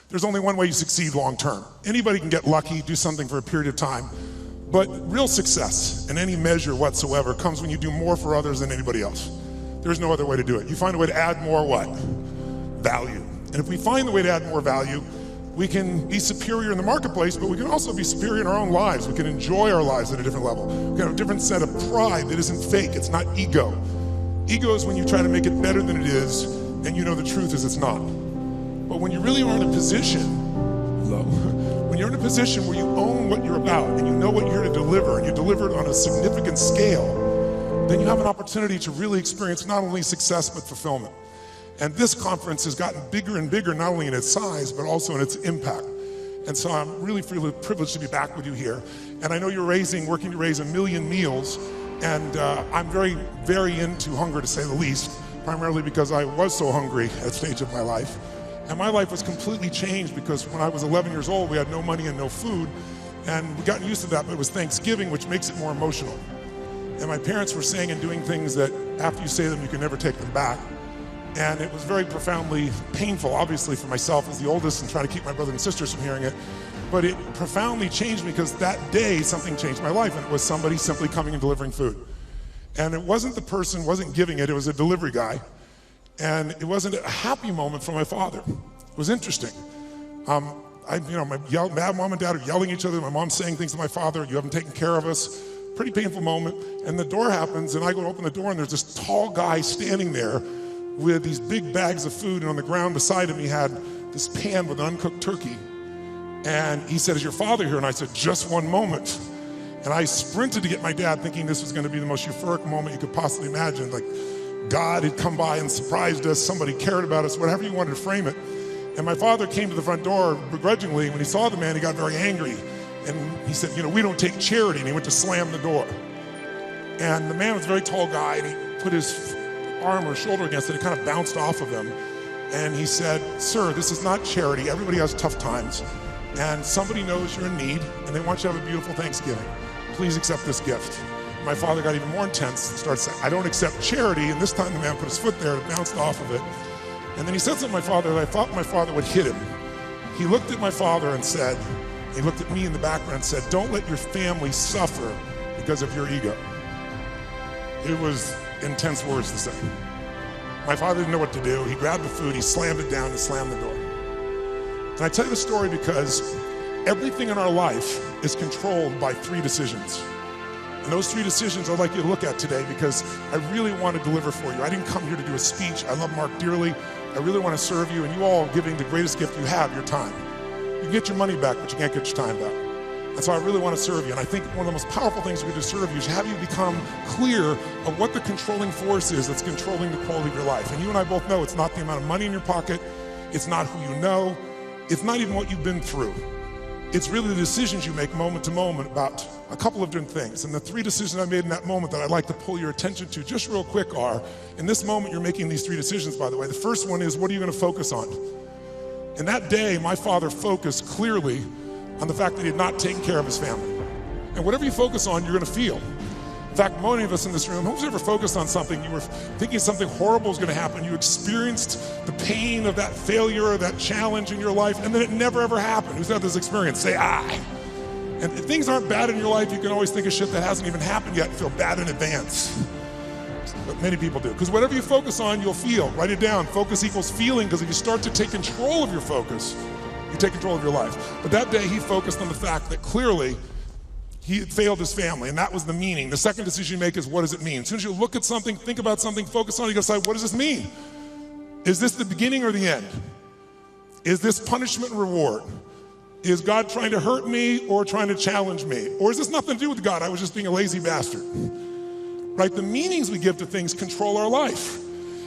there's only one way you succeed long term. Anybody can get lucky, do something for a period of time, but real success in any measure whatsoever comes when you do more for others than anybody else. There's no other way to do it. You find a way to add more what? Value. And if we find the way to add more value, we can be superior in the marketplace, but we can also be superior in our own lives. We can enjoy our lives at a different level. We can have a different set of pride that isn't fake, it's not ego. Ego is when you try to make it better than it is, and you know the truth is it's not. But when you really are in a position, when you're in a position where you own what you're about, and you know what you're here to deliver, and you deliver it on a significant scale, then you have an opportunity to really experience not only success, but fulfillment. And this conference has gotten bigger and bigger, not only in its size, but also in its impact. And so I'm really privileged to be back with you here. And I know you're working to raise 1 million meals, and I'm very, very into hunger, to say the least, primarily because I was so hungry at a stage of my life. And my life was completely changed because when I was 11 years old, we had no money and no food, and we gotten used to that, but it was Thanksgiving, which makes it more emotional. And my parents were saying and doing things that after you say them, you can never take them back. And it was very profoundly painful, obviously, for myself as the oldest and trying to keep my brothers and sisters from hearing it. But it profoundly changed me because that day something changed my life, and it was somebody simply coming and delivering food. And it wasn't the person, wasn't giving it, it was a delivery guy. And it wasn't a happy moment for my father. It was interesting. My mom and dad are yelling at each other. My mom's saying things to my father, you haven't taken care of us. Pretty painful moment. And the door happens, and I go to open the door, and there's this tall guy standing there with these big bags of food, and on the ground beside him he had this pan with uncooked turkey. And he said, is your father here? And I said, just one moment. And I sprinted to get my dad, thinking this was gonna be the most euphoric moment you could possibly imagine. Like God had come by and surprised us, somebody cared about us, whatever you wanted to frame it. And my father came to the front door begrudgingly. When he saw the man, he got very angry. And he said, we don't take charity. And he went to slam the door. And the man was a very tall guy, and he put his arm or shoulder against it, it kind of bounced off of him. And he said, sir, this is not charity. Everybody has tough times. And somebody knows you're in need, and they want you to have a beautiful Thanksgiving. Please accept this gift. And my father got even more intense and started saying, I don't accept charity. And this time the man put his foot there and bounced off of it. And then he said something to my father that I thought my father would hit him. He looked at my father and said, he looked at me in the background and said, don't let your family suffer because of your ego. It was intense words to say. My father didn't know what to do. He grabbed the food, he slammed it down and slammed the door. And I tell you the story because everything in our life is controlled by 3 decisions. And those 3 decisions I'd like you to look at today because I really want to deliver for you. I didn't come here to do a speech. I love Mark dearly. I really want to serve you, and you all are giving the greatest gift you have, your time. You can get your money back, but you can't get your time back. And so I really want to serve you. And I think one of the most powerful things we do to serve you is have you become clear of what the controlling force is that's controlling the quality of your life. And you and I both know it's not the amount of money in your pocket. It's not who you know. It's not even what you've been through. It's really the decisions you make moment to moment about a couple of different things. And the 3 decisions I made in that moment that I'd like to pull your attention to just real quick are, in this moment you're making these 3 decisions, by the way. The first one is, what are you going to focus on? And that day, my father focused clearly on the fact that he had not taken care of his family. And whatever you focus on, you're gonna feel. In fact, many of us in this room, who's ever focused on something, you were thinking something horrible was gonna happen, you experienced the pain of that failure or that challenge in your life, and then it never ever happened. Who's had this experience? Say, I. And if things aren't bad in your life, you can always think of shit that hasn't even happened yet and feel bad in advance. But many people do. Because whatever you focus on, you'll feel. Write it down. Focus equals feeling, because if you start to take control of your focus, you take control of your life. But that day he focused on the fact that clearly he had failed his family, and that was the meaning. The second decision you make is, what does it mean? As soon as you look at something, think about something, focus on it, you gotta decide, what does this mean? Is this the beginning or the end? Is this punishment and reward? Is God trying to hurt me or trying to challenge me? Or is this nothing to do with God? I was just being a lazy bastard. Right? The meanings we give to things control our life.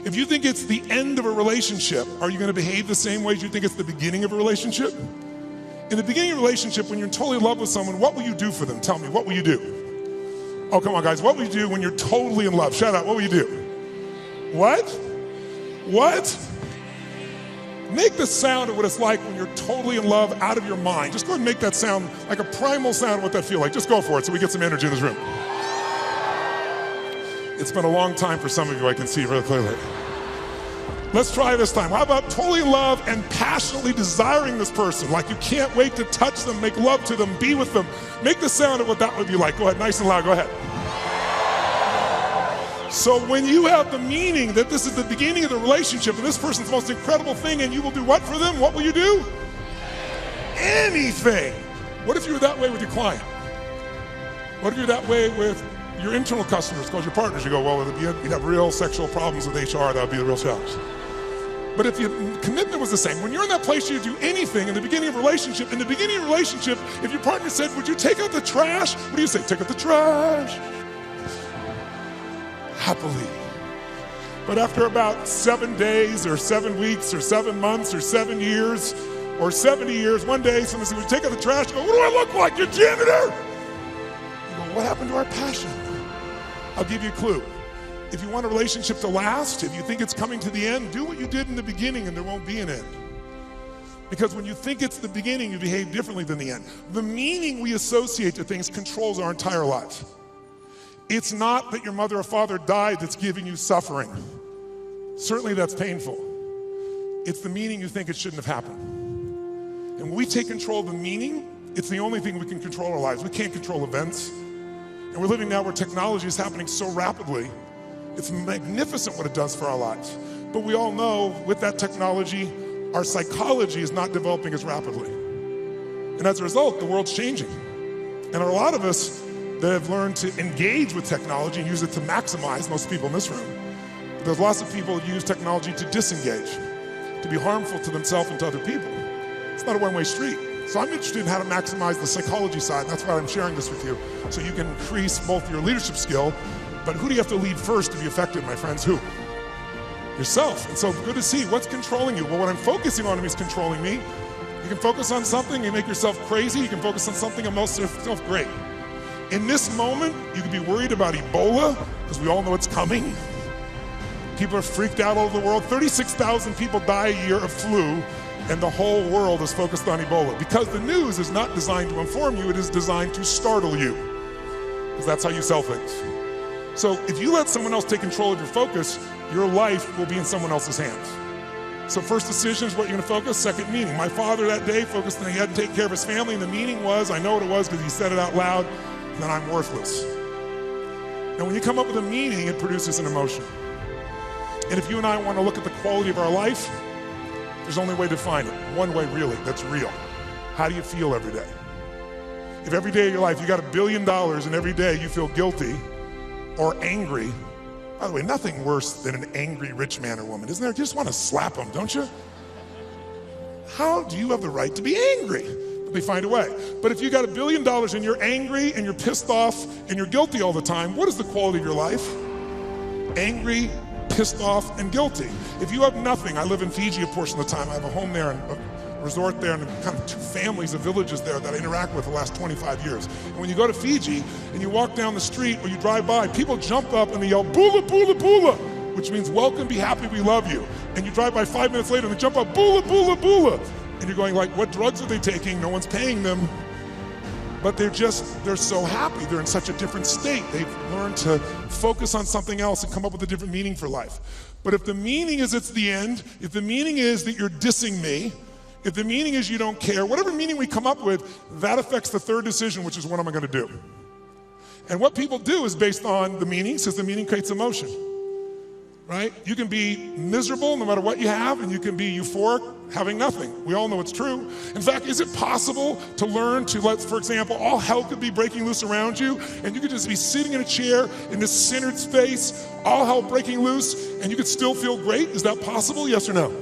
If you think it's the end of a relationship, are you gonna behave the same way as you think it's the beginning of a relationship? In the beginning of a relationship, when you're totally in love with someone, what will you do for them? Tell me, what will you do? Oh, come on guys, what will you do when you're totally in love? Shout out, what will you do? What? What? Make the sound of what it's like when you're totally in love out of your mind. Just go ahead and make that sound like a primal sound of what that feels like. Just go for it so we get some energy in this room. It's been a long time for some of you, I can see really clearly. Let's try this time. How about totally in love and passionately desiring this person? Like you can't wait to touch them, make love to them, be with them. Make the sound of what that would be like. Go ahead, nice and loud, go ahead. So when you have the meaning that this is the beginning of the relationship and this person's the most incredible thing and you will do what for them? What will you do? Anything. What if you were that way with your client? What if you're that way with your internal customers, called your partners? You go, well, if you'd have real sexual problems with HR, that would be the real challenge. But if your commitment was the same, when you're in that place, you do anything in the beginning of a relationship. In the beginning of a relationship, if your partner said, would you take out the trash? What do you say? Take out the trash. Happily. But after about 7 days or 7 weeks or 7 months or 7 years or 70 years, one day someone says, would you take out the trash? You go, what do I look like, your janitor? You go, what happened to our passion? I'll give you a clue. If you want a relationship to last, if you think it's coming to the end, do what you did in the beginning and there won't be an end. Because when you think it's the beginning, you behave differently than the end. The meaning we associate to things controls our entire lives. It's not that your mother or father died that's giving you suffering. Certainly that's painful. It's the meaning you think it shouldn't have happened. And when we take control of the meaning, it's the only thing we can control our lives. We can't control events. And we're living now where technology is happening so rapidly. It's magnificent what it does for our lives. But we all know with that technology, our psychology is not developing as rapidly. And as a result, the world's changing. And there are a lot of us that have learned to engage with technology and use it to maximize, most people in this room. But there's lots of people that use technology to disengage, to be harmful to themselves and to other people. It's not a one-way street. So I'm interested in how to maximize the psychology side. That's why I'm sharing this with you. So you can increase both your leadership skill, but who do you have to lead first to be effective, my friends? Who? Yourself. And so good to see what's controlling you. Well, what I'm focusing on is controlling me. You can focus on something, you make yourself crazy. You can focus on something and make yourself great. In this moment, you can be worried about Ebola, because we all know it's coming. People are freaked out all over the world. 36,000 people die a year of flu, and the whole world is focused on Ebola. Because the news is not designed to inform you, it is designed to startle you. Because that's how you sell things. So if you let someone else take control of your focus, your life will be in someone else's hands. So first decision is what you're gonna focus, second meaning. My father that day focused on he had to take care of his family, and the meaning was, I know what it was because he said it out loud, that I'm worthless. And when you come up with a meaning, it produces an emotion. And if you and I wanna look at the quality of our life, there's only a way to define it. One way really, that's real. How do you feel every day? If every day of your life you got $1 billion and every day you feel guilty or angry, by the way, nothing worse than an angry rich man or woman, isn't there? You just want to slap them, don't you? How do you have the right to be angry? But they find a way. But if you got $1 billion and you're angry and you're pissed off and you're guilty all the time, what is the quality of your life? Angry, pissed off, and guilty. If you have nothing, I live in Fiji a portion of the time. I have a home there and a resort there and kind of 2 families of villages there that I interact with the last 25 years. And when you go to Fiji and you walk down the street or you drive by, people jump up and they yell, "Bula, bula, bula," which means welcome, be happy, we love you. And you drive by 5 minutes later and they jump up, "Bula, bula, bula." And you're going like, what drugs are they taking? No one's paying them. But they're so happy. They're in such a different state. They've learned to focus on something else and come up with a different meaning for life. But if the meaning is it's the end, if the meaning is that you're dissing me, if the meaning is you don't care, whatever meaning we come up with, that affects the third decision, which is what am I gonna do? And what people do is based on the meaning, since the meaning creates emotion, right? You can be miserable no matter what you have, and you can be euphoric having nothing. We all know it's true. In fact, is it possible to learn to for example, all hell could be breaking loose around you, and you could just be sitting in a chair in this centered space, all hell breaking loose, and you could still feel great? Is that possible? Yes or no?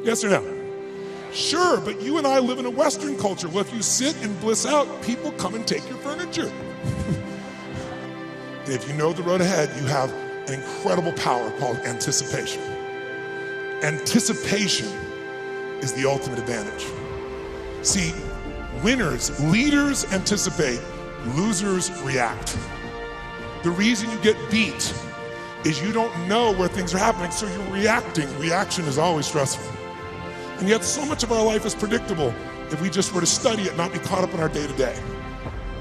Yes or no? Sure, but you and I live in a Western culture. Well, if you sit and bliss out, people come and take your furniture. And if you know the road ahead, you have an incredible power called anticipation. Anticipation is the ultimate advantage. See, winners, leaders anticipate, losers react. The reason you get beat is you don't know where things are happening, so you're reacting. Reaction is always stressful. And yet so much of our life is predictable if we just were to study it, not be caught up in our day-to-day.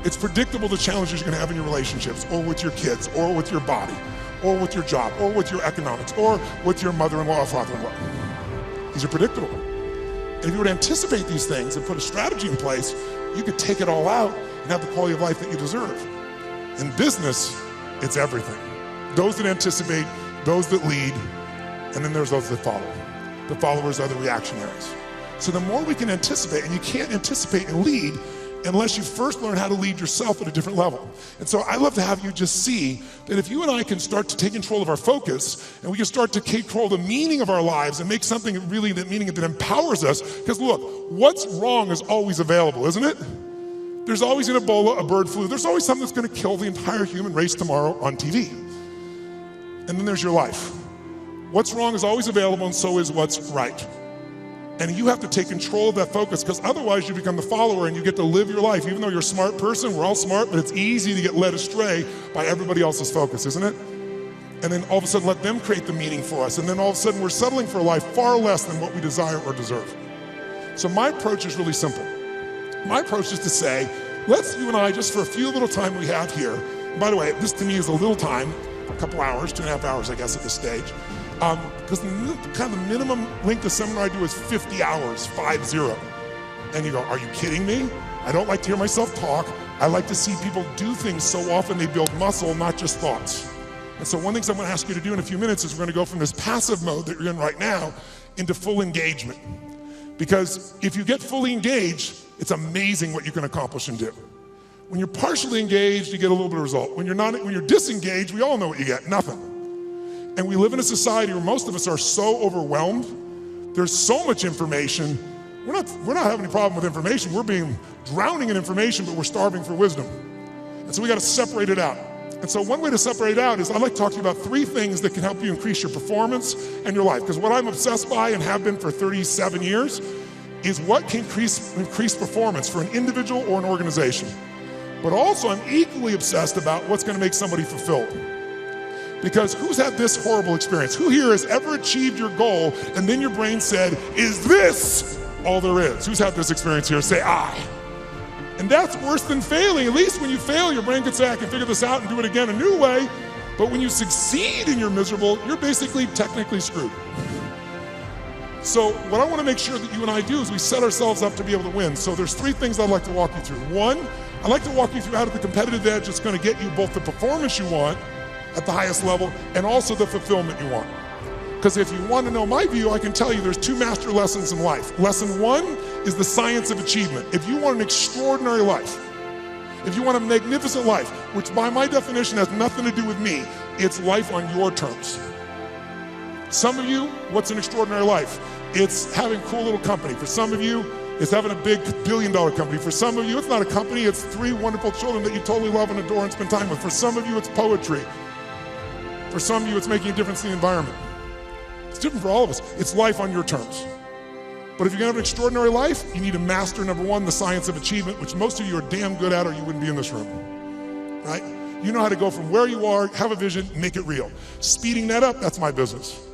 It's predictable the challenges you're gonna have in your relationships, or with your kids, or with your body, or with your job, or with your economics, or with your mother-in-law or father-in-law. These are predictable. And if you would anticipate these things and put a strategy in place, you could take it all out and have the quality of life that you deserve. In business, it's everything. Those that anticipate, those that lead, and then there's those that follow. The followers are the reactionaries. So the more we can anticipate, and you can't anticipate and lead unless you first learn how to lead yourself at a different level. And so I love to have you just see that if you and I can start to take control of our focus, and we can start to take control of the meaning of our lives and make something really that meaning that empowers us, because look, what's wrong is always available, isn't it? There's always an Ebola, a bird flu, there's always something that's gonna kill the entire human race tomorrow on TV. And then there's your life. What's wrong is always available, and so is what's right. And you have to take control of that focus, because otherwise you become the follower and you get to live your life. Even though you're a smart person, we're all smart, but it's easy to get led astray by everybody else's focus, isn't it? And then all of a sudden let them create the meaning for us. And then all of a sudden we're settling for a life far less than what we desire or deserve. So my approach is really simple. My approach is to say, let's you and I, just for a few little time we have here, and by the way, this to me is a little time, a couple hours, 2.5 hours I guess at this stage, because kind of the minimum length of seminar I do is 50 hours, 50. And you go, are you kidding me? I don't like to hear myself talk. I like to see people do things so often they build muscle, not just thoughts. And so one thing I'm gonna ask you to do in a few minutes is we're gonna go from this passive mode that you're in right now into full engagement. Because if you get fully engaged, it's amazing what you can accomplish and do. When you're partially engaged, you get a little bit of result. When you're disengaged, we all know what you get, nothing. And we live in a society where most of us are so overwhelmed. There's so much information. We're not having any problem with information. We're being drowning in information, but we're starving for wisdom. And so we gotta separate it out. And so one way to separate it out is I'd like to talk to you about 3 things that can help you increase your performance and your life. Because what I'm obsessed by and have been for 37 years is what can increase performance for an individual or an organization. But also I'm equally obsessed about what's gonna make somebody fulfilled. Because who's had this horrible experience? Who here has ever achieved your goal and then your brain said, is this all there is? Who's had this experience here? Say I. And that's worse than failing. At least when you fail, your brain can say, I can figure this out and do it again a new way. But when you succeed and you're miserable, you're basically technically screwed. So what I want to make sure that you and I do is we set ourselves up to be able to win. So there's 3 things I'd like to walk you through. 1, I'd like to walk you through how to the competitive edge that's going to get you both the performance you want at the highest level and also the fulfillment you want. Because if you want to know my view, I can tell you there's 2 master lessons in life. Lesson 1 is the science of achievement. If you want an extraordinary life, if you want a magnificent life, which by my definition has nothing to do with me, it's life on your terms. Some of you, what's an extraordinary life? It's having a cool little company. For some of you, it's having a big billion-dollar company. For some of you, it's not a company, it's 3 wonderful children that you totally love and adore and spend time with. For some of you, it's poetry. For some of you, it's making a difference in the environment. It's different for all of us. It's life on your terms. But if you're gonna have an extraordinary life, you need to master, number 1, the science of achievement, which most of you are damn good at or you wouldn't be in this room, right? You know how to go from where you are, have a vision, make it real. Speeding that up, that's my business.